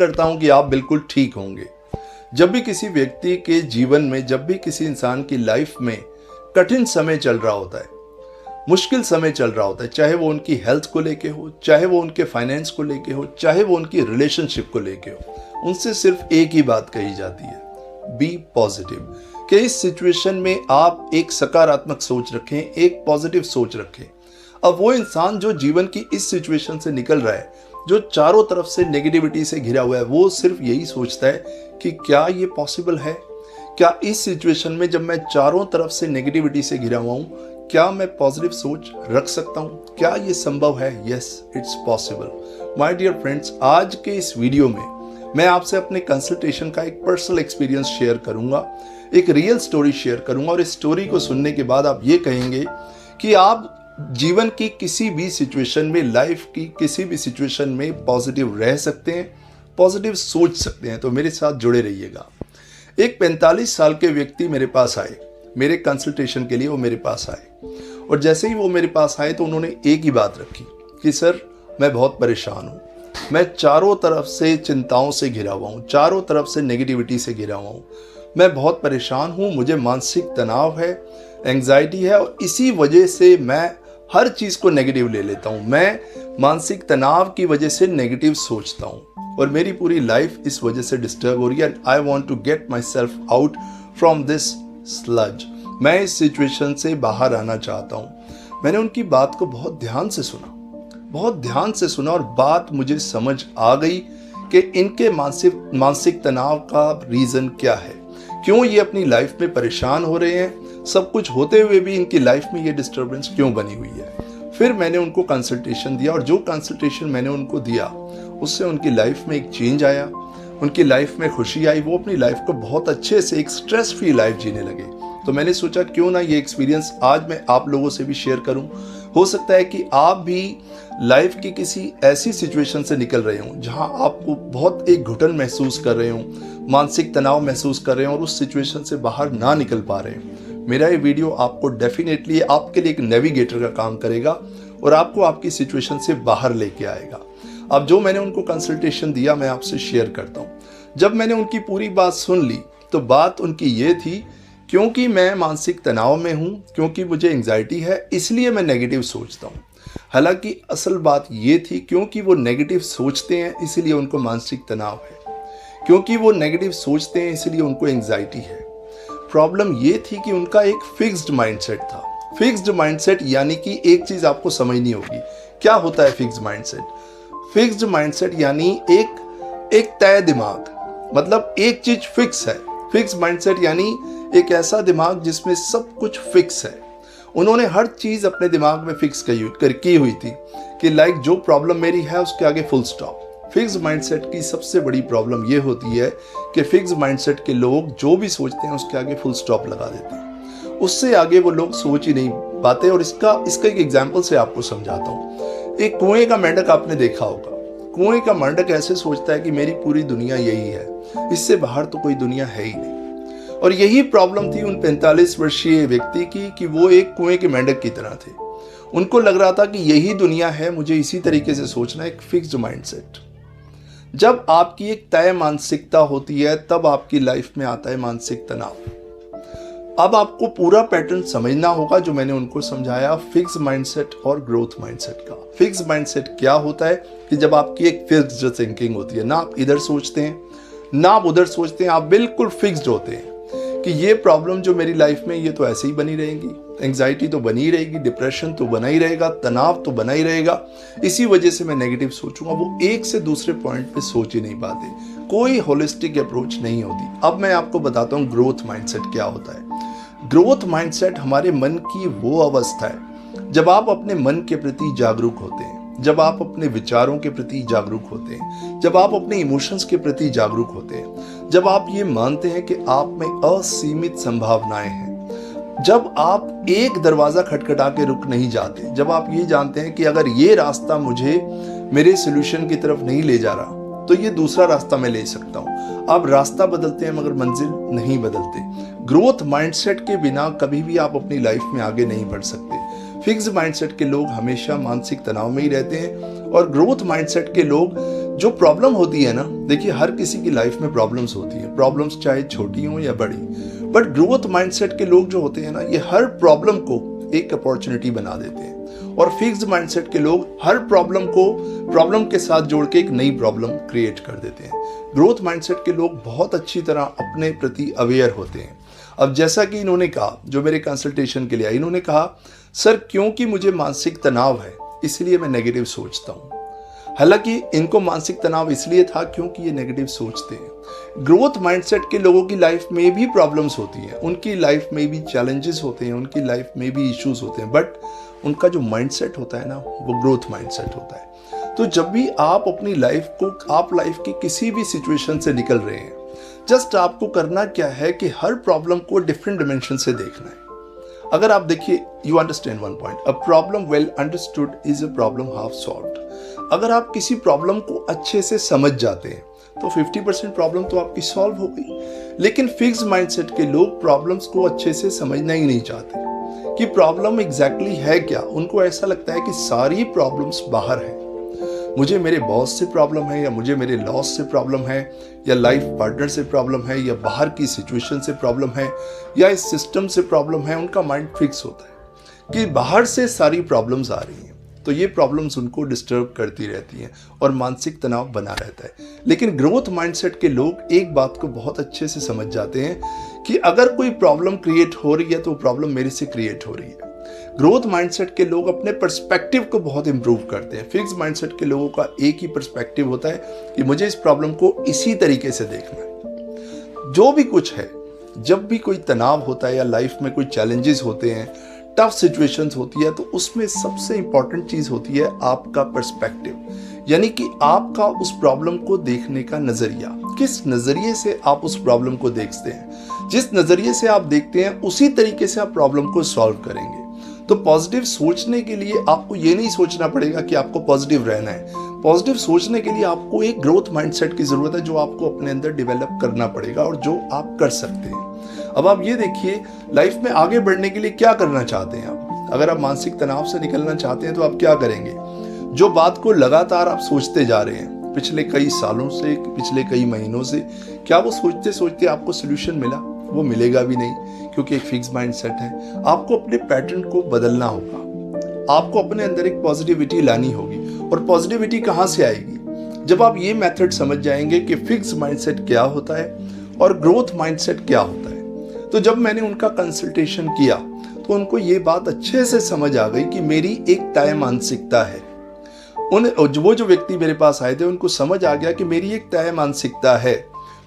करता हूं कि आप बिल्कुल ठीक होंगे। जब भी किसी व्यक्ति के जीवन में, जब भी किसी इंसान की लाइफ में कठिन समय चल रहा होता है, मुश्किल समय चल रहा होता है, चाहे वो उनकी हेल्थ को लेके हो, चाहे वो उनके फाइनेंस को लेके हो, चाहे वो उनकी रिलेशनशिप को लेके हो, उनसे सिर्फ एक ही बात कही जाती है, बी पॉजिटिव। कि इस सिचुएशन में आप एक सकारात्मक सोच रखें, एक पॉजिटिव सोच रखें। अब वो इंसान जो जीवन की इस सिचुएशन से निकल रहा है, जो चारों तरफ से नेगेटिविटी से घिरा हुआ है, वो सिर्फ यही सोचता है कि क्या ये पॉसिबल है, क्या इस सिचुएशन में जब मैं चारों तरफ से नेगेटिविटी से घिरा हुआ हूँ, क्या मैं पॉजिटिव सोच रख सकता हूँ, क्या ये संभव है? Yes, it's possible. My dear friends, आज के इस वीडियो में मैं आपसे अपने कंसल्टेशन का एक पर्सनल एक्सपीरियंस शेयर करूंगा, एक रियल स्टोरी शेयर करूंगा, और इस स्टोरी को सुनने के बाद आप ये कहेंगे कि आप जीवन की किसी भी सिचुएशन में, लाइफ की किसी भी सिचुएशन में पॉजिटिव रह सकते हैं, पॉजिटिव सोच सकते हैं। तो मेरे साथ जुड़े रहिएगा। एक 45 साल के व्यक्ति मेरे पास आए, मेरे कंसल्टेशन के लिए वो मेरे पास आए, और जैसे ही वो मेरे पास आए तो उन्होंने एक ही बात रखी कि सर, मैं बहुत परेशान हूँ, मैं चारों तरफ से चिंताओं से घिरा हुआ हूँ, चारों तरफ से नेगेटिविटी से घिरा हुआ हूँ, मैं बहुत परेशान हूँ, मुझे मानसिक तनाव है, एंग्जाइटी है, और इसी वजह से मैं हर चीज़ को नेगेटिव ले लेता हूँ। मैं मानसिक तनाव की वजह से नेगेटिव सोचता हूँ और मेरी पूरी लाइफ इस वजह से डिस्टर्ब हो रही है। I want to get myself out from this sludge. मैं इस सिचुएशन से बाहर आना चाहता हूँ। मैंने उनकी बात को बहुत ध्यान से सुना, बहुत ध्यान से सुना, और बात मुझे समझ आ गई कि इनके मानसिक तनाव का रीज़न क्या है, क्यों ये अपनी लाइफ में परेशान हो रहे हैं, सब कुछ होते हुए भी इनकी लाइफ में ये डिस्टर्बेंस क्यों बनी हुई है। फिर मैंने उनको कंसल्टेशन दिया, और जो कंसल्टेशन मैंने उनको दिया उससे उनकी लाइफ में एक चेंज आया, उनकी लाइफ में खुशी आई, वो अपनी लाइफ को बहुत अच्छे से एक स्ट्रेस फ्री लाइफ जीने लगे। तो मैंने सोचा क्यों ना ये एक्सपीरियंस आज मैं आप लोगों से भी शेयर करूं। हो सकता है कि आप भी लाइफ की किसी ऐसी सिचुएशन से निकल रहे हों जहां आपको बहुत एक घुटन महसूस कर रहे हों, मानसिक तनाव महसूस कर रहे हों, और उस सिचुएशन से बाहर ना निकल पा रहे हैं। मेरा ये वीडियो आपको डेफिनेटली आपके लिए एक नेविगेटर का काम करेगा और आपको आपकी सिचुएशन से बाहर लेके आएगा। अब जो मैंने उनको कंसल्टेशन दिया मैं आपसे शेयर करता हूँ। जब मैंने उनकी पूरी बात सुन ली तो बात उनकी ये थी, क्योंकि मैं मानसिक तनाव में हूँ, क्योंकि मुझे एंग्जाइटी है, इसलिए मैं नेगेटिव सोचता हूँ। हालांकि असल बात ये थी, क्योंकि वो नेगेटिव सोचते हैं इसलिए उनको मानसिक तनाव है, क्योंकि वो नेगेटिव सोचते हैं इसलिए उनको एंग्जाइटी है। प्रॉब्लम ये थी कि उनका एक फिक्स्ड माइंडसेट था। फिक्स्ड माइंडसेट यानी कि एक चीज आपको समझनी होगी, क्या होता है फिक्स्ड माइंडसेट? फिक्स्ड माइंडसेट यानी एक तय दिमाग, मतलब एक चीज फिक्स है। फिक्स्ड माइंडसेट यानी एक ऐसा दिमाग जिसमें सब कुछ फिक्स है। उन्होंने हर चीज अपने दिमाग में फिक्स की हुई थी कि लाइक जो प्रॉब्लम मेरी है उसके आगे फुल स्टॉप। फिक्स्ड माइंडसेट की सबसे बड़ी प्रॉब्लम ये होती है कि फिक्स्ड माइंडसेट के लोग जो भी सोचते हैं उसके आगे फुल स्टॉप लगा देते हैं, उससे आगे वो लोग सोच ही नहीं पाते। और इसका एक एग्जांपल से आपको समझाता हूँ। एक कुएं का मेंढक आपने देखा होगा। कुएं का मेंढक ऐसे सोचता है कि मेरी पूरी दुनिया यही है, इससे बाहर तो कोई दुनिया है ही नहीं। और यही प्रॉब्लम थी उन 45 वर्षीय व्यक्ति की कि वो एक कुएं के मेंढक की तरह थे। उनको लग रहा था कि यही दुनिया है, मुझे इसी तरीके से सोचना है, एक फिक्स्ड माइंडसेट। जब आपकी एक तय मानसिकता होती है तब आपकी लाइफ में आता है मानसिक तनाव। अब आपको पूरा पैटर्न समझना होगा जो मैंने उनको समझाया फिक्स्ड माइंडसेट और ग्रोथ माइंडसेट का। फिक्स्ड माइंडसेट क्या होता है कि जब आपकी एक फिक्स्ड थिंकिंग होती है, ना आप इधर सोचते हैं ना आप उधर सोचते हैं, आप बिल्कुल फिक्स्ड होते हैं कि ये प्रॉब्लम जो मेरी लाइफ में ये तो ऐसे ही बनी रहेगी, एंग्जाइटी तो बनी ही रहेगी, डिप्रेशन तो बना ही रहेगा, तनाव तो बना ही रहेगा, इसी वजह से मैं नेगेटिव सोचूंगा। वो एक से दूसरे पॉइंट पे सोच ही नहीं पाते, कोई होलिस्टिक अप्रोच नहीं होती। अब मैं आपको बताता हूँ ग्रोथ माइंडसेट क्या होता है। ग्रोथ माइंडसेट हमारे मन की वो अवस्था है जब आप अपने मन के प्रति जागरूक होते हैं, जब आप अपने विचारों के प्रति जागरूक होते हैं, जब आप अपने इमोशंस के प्रति जागरूक होते हैं, जब आप ये मानते हैं कि आप में असीमित संभावनाएं हैं, जब आप एक दरवाजा खटखटा के रुक नहीं जाते, जब आप ये जानते हैं कि अगर ये रास्ता मुझे मेरे सोल्यूशन की तरफ नहीं ले जा रहा तो ये दूसरा रास्ता मैं ले सकता हूँ। आप रास्ता बदलते हैं मगर मंजिल नहीं बदलते। ग्रोथ माइंडसेट के बिना कभी भी आप अपनी लाइफ में आगे नहीं बढ़ सकते। फिक्स्ड माइंडसेट के लोग हमेशा मानसिक तनाव में ही रहते हैं और ग्रोथ माइंडसेट के लोग जो प्रॉब्लम होती है ना, देखिए हर किसी की लाइफ में प्रॉब्लम्स होती हैं, प्रॉब्लम्स चाहे छोटी हो या बड़ी, बट ग्रोथ माइंडसेट के लोग जो होते हैं ना, ये हर प्रॉब्लम को एक अपॉर्चुनिटी बना देते हैं। और फिक्स्ड माइंडसेट के लोग हर प्रॉब्लम को प्रॉब्लम के साथ जोड़ के एक नई प्रॉब्लम क्रिएट कर देते हैं। ग्रोथ माइंडसेट के लोग बहुत अच्छी तरह अपने प्रति अवेयर होते हैं। अब जैसा कि इन्होंने कहा, जो मेरे कंसल्टेशन के लिए आए, इन्होंने कहा सर क्योंकि मुझे मानसिक तनाव है इसलिए मैं नेगेटिव सोचता हूँ। हालांकि इनको मानसिक तनाव इसलिए था क्योंकि ये नेगेटिव सोचते हैं। ग्रोथ माइंडसेट के लोगों की लाइफ में भी प्रॉब्लम्स होती हैं, उनकी लाइफ में भी चैलेंजेस होते हैं, उनकी लाइफ में भी इश्यूज होते हैं, बट उनका जो माइंडसेट होता है ना, वो ग्रोथ माइंडसेट होता है। तो जब भी आप अपनी लाइफ को, आप लाइफ की किसी भी सिचुएशन से निकल रहे हैं, जस्ट आपको करना क्या है कि हर प्रॉब्लम को डिफरेंट डिमेंशन से देखना है। अगर आप देखिए, you understand one point, a problem well understood is a problem half solved. अगर आप किसी प्रॉब्लम को अच्छे से समझ जाते हैं तो 50% प्रॉब्लम तो आपकी सॉल्व हो गई। लेकिन फिक्स्ड माइंडसेट के लोग प्रॉब्लम्स को अच्छे से समझना ही नहीं चाहते कि प्रॉब्लम एग्जैक्टली है क्या। उनको ऐसा लगता है कि सारी प्रॉब्लम्स बाहर हैं, मुझे मेरे बॉस से प्रॉब्लम है, या मुझे मेरे लॉस से प्रॉब्लम है, या लाइफ पार्टनर से प्रॉब्लम है, या बाहर की सिचुएशन से प्रॉब्लम है, या इस सिस्टम से प्रॉब्लम है। उनका माइंड फिक्स होता है कि बाहर से सारी प्रॉब्लम्स आ रही हैं, तो ये प्रॉब्लम्स उनको डिस्टर्ब करती रहती हैं और मानसिक तनाव बना रहता है। लेकिन ग्रोथ माइंडसेट के लोग एक बात को बहुत अच्छे से समझ जाते हैं कि अगर कोई प्रॉब्लम क्रिएट हो रही है तो प्रॉब्लम मेरे से क्रिएट हो रही है। ग्रोथ माइंडसेट के लोग अपने पर्सपेक्टिव को बहुत इंप्रूव करते हैं। फिक्स्ड माइंडसेट के लोगों का एक ही पर्सपेक्टिव होता है कि मुझे इस प्रॉब्लम को इसी तरीके से देखना है। जो भी कुछ है, जब भी कोई तनाव होता है या लाइफ में कोई चैलेंजेस होते हैं, टफ सिचुएशंस होती है, तो उसमें सबसे इंपॉर्टेंट चीज होती है आपका पर्सपेक्टिव, यानी कि आपका उस प्रॉब्लम को देखने का नजरिया। किस नजरिए से आप उस प्रॉब्लम को देखते हैं, जिस नजरिए से आप देखते हैं उसी तरीके से आप प्रॉब्लम को सॉल्व करेंगे। तो पॉजिटिव सोचने के लिए आपको ये नहीं सोचना पड़ेगा कि आपको पॉजिटिव रहना है। पॉजिटिव सोचने के लिए आपको एक ग्रोथ माइंडसेट की जरूरत है, जो आपको अपने अंदर डेवलप करना पड़ेगा और जो आप कर सकते हैं। अब आप ये देखिए, लाइफ में आगे बढ़ने के लिए क्या करना चाहते हैं आप। अगर आप मानसिक तनाव से निकलना चाहते हैं तो आप क्या करेंगे। जो बात को लगातार आप सोचते जा रहे हैं पिछले कई सालों से, पिछले कई महीनों से, क्या वो सोचते सोचते आपको सोल्यूशन मिला? वो मिलेगा भी नहीं, क्योंकि एक फिक्स माइंडसेट है। आपको अपने पैटर्न को बदलना होगा, आपको अपने अंदर एक पॉजिटिविटी लानी होगी। और पॉजिटिविटी कहाँ से आएगी? जब आप ये मेथड समझ जाएंगे कि फिक्स माइंडसेट क्या होता है और ग्रोथ माइंडसेट क्या होता है। तो जब मैंने उनका कंसल्टेशन किया तो उनको ये बात अच्छे से समझ आ गई कि मेरी एक तय मानसिकता है। वो जो व्यक्ति मेरे पास आए थे, उनको समझ आ गया कि मेरी एक तय मानसिकता है।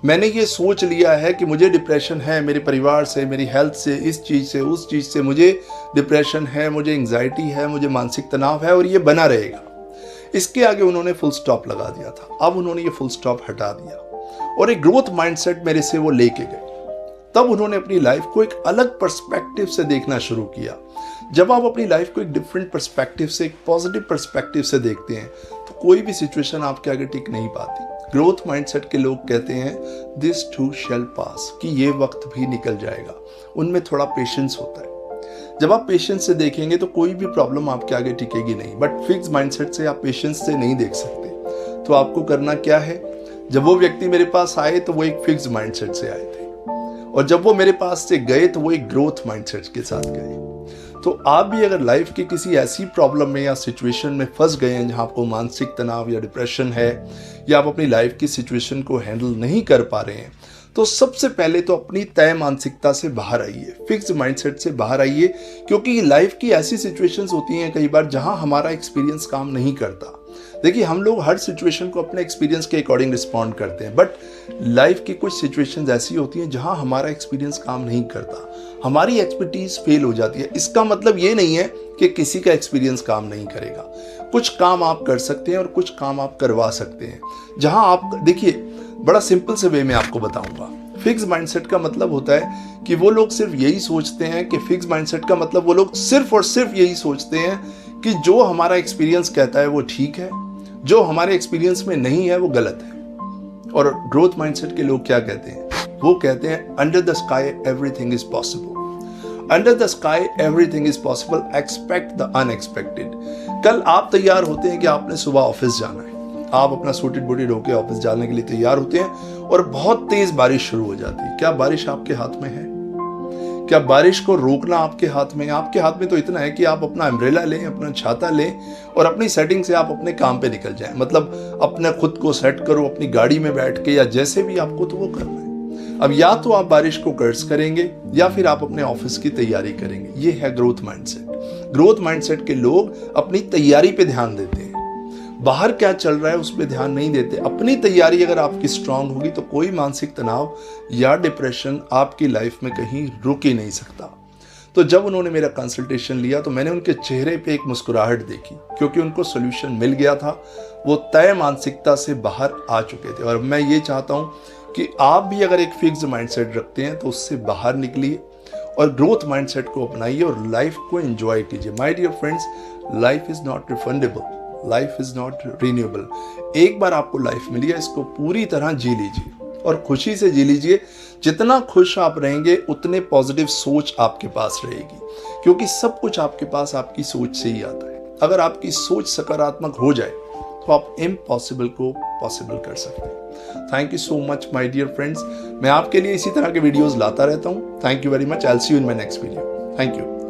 मैंने ये सोच लिया है कि मुझे डिप्रेशन है, मेरे परिवार से, मेरी हेल्थ से, इस चीज़ से, उस चीज़ से मुझे डिप्रेशन है, मुझे एंग्जाइटी है, मुझे मानसिक तनाव है, और ये बना रहेगा। इसके आगे उन्होंने फुल स्टॉप लगा दिया था। अब उन्होंने ये फुल स्टॉप हटा दिया और एक ग्रोथ माइंडसेट मेरे से वो लेके गए। तब उन्होंने अपनी लाइफ को एक अलग पर्सपेक्टिव से देखना शुरू किया। जब आप अपनी लाइफ को एक डिफरेंट पर्सपेक्टिव से, एक पॉजिटिव पर्सपेक्टिव से देखते हैं, तो कोई भी सिचुएशन आपके आगे टिक नहीं पाती। ग्रोथ माइंडसेट के लोग कहते हैं दिस टू शैल पास, कि ये वक्त भी निकल जाएगा। उनमें थोड़ा पेशेंस होता है। जब आप पेशेंस से देखेंगे तो कोई भी प्रॉब्लम आपके आगे टिकेगी नहीं। बट फिक्स माइंडसेट से आप पेशेंस से नहीं देख सकते। तो आपको करना क्या है? जब वो व्यक्ति मेरे पास आए तो वो एक फिक्स माइंडसेट से आए थे, और जब वो मेरे पास से गए तो वो एक ग्रोथ माइंडसेट के साथ गए। तो आप भी अगर लाइफ की किसी ऐसी प्रॉब्लम में या सिचुएशन में फंस गए हैं जहां आपको मानसिक तनाव या डिप्रेशन है, या आप अपनी लाइफ की सिचुएशन को हैंडल नहीं कर पा रहे हैं, तो सबसे पहले तो अपनी तय मानसिकता से बाहर आइए, फिक्स माइंडसेट से बाहर आइए। क्योंकि लाइफ की ऐसी सिचुएशंस होती हैं कई बार जहां हमारा एक्सपीरियंस काम नहीं करता। देखिए, हम लोग हर सिचुएशन को अपने एक्सपीरियंस के अकॉर्डिंग रिस्पॉन्ड करते हैं, बट लाइफ की कुछ सिचुएशंस ऐसी होती हैं जहां हमारा एक्सपीरियंस काम नहीं करता, हमारी एक्सपर्टीज फेल हो जाती है। इसका मतलब ये नहीं है कि किसी का एक्सपीरियंस काम नहीं करेगा। कुछ काम आप कर सकते हैं और कुछ काम आप करवा सकते हैं। जहां आप देखिए, बड़ा सिंपल से वे में आपको बताऊंगा। फिक्स माइंडसेट का मतलब होता है कि वो लोग सिर्फ यही सोचते हैं कि फिक्स माइंडसेट का मतलब वो लोग सिर्फ और सिर्फ यही सोचते हैं कि जो हमारा एक्सपीरियंस कहता है वो ठीक है, जो हमारे एक्सपीरियंस में नहीं है वो गलत है। और ग्रोथ माइंडसेट के लोग क्या कहते हैं? वो कहते हैं under the sky everything is possible. Under the sky everything is possible, expect the unexpected. कल आप तैयार होते हैं कि आपने सुबह ऑफिस जाना है, आप अपना सूटेड बूटेड होकर ऑफिस जाने के लिए तैयार होते हैं और बहुत तेज बारिश शुरू हो जाती है। क्या बारिश आपके हाथ में है? क्या बारिश को रोकना आपके हाथ में है? आपके हाथ में तो इतना है कि आप अपना अम्ब्रेला लें, अपना छाता लें और अपनी सेटिंग से आप अपने काम पे निकल जाएं। मतलब अपने खुद को सेट करो अपनी गाड़ी में बैठ के, या जैसे भी आपको तो वो करना है। अब या तो आप बारिश को कर्स करेंगे या फिर आप अपने ऑफिस की तैयारी करेंगे। ये है ग्रोथ माइंडसेट। ग्रोथ माइंडसेट के लोग अपनी तैयारी पे ध्यान देते हैं, बाहर क्या चल रहा है उस पर ध्यान नहीं देते। अपनी तैयारी अगर आपकी स्ट्रांग होगी तो कोई मानसिक तनाव या डिप्रेशन आपकी लाइफ में कहीं रुक ही नहीं सकता। तो जब उन्होंने मेरा कंसल्टेशन लिया तो मैंने उनके चेहरे पे एक मुस्कुराहट देखी, क्योंकि उनको सोल्यूशन मिल गया था। वो तय मानसिकता से बाहर आ चुके थे। और मैं ये चाहता हूँ कि आप भी अगर एक फिक्स्ड माइंडसेट रखते हैं तो उससे बाहर निकलिए और ग्रोथ माइंडसेट को अपनाइए और लाइफ को एंजॉय कीजिए। My dear friends, life is not refundable, life is not renewable. एक बार आपको लाइफ मिली है, इसको पूरी तरह जी लीजिए और खुशी से जी लीजिए। जितना खुश आप रहेंगे उतने पॉजिटिव सोच आपके पास रहेगी, क्योंकि सब कुछ आपके पास आपकी सोच से ही आता है। अगर आपकी सोच सकारात्मक हो जाए तो आप इम्पॉसिबल को पॉसिबल कर सकते हैं। Thank you so much my dear friends. मैं आपके लिए इसी तरह के वीडियोस लाता रहता हूँ। Thank you very much. I will see you in my next video. Thank you.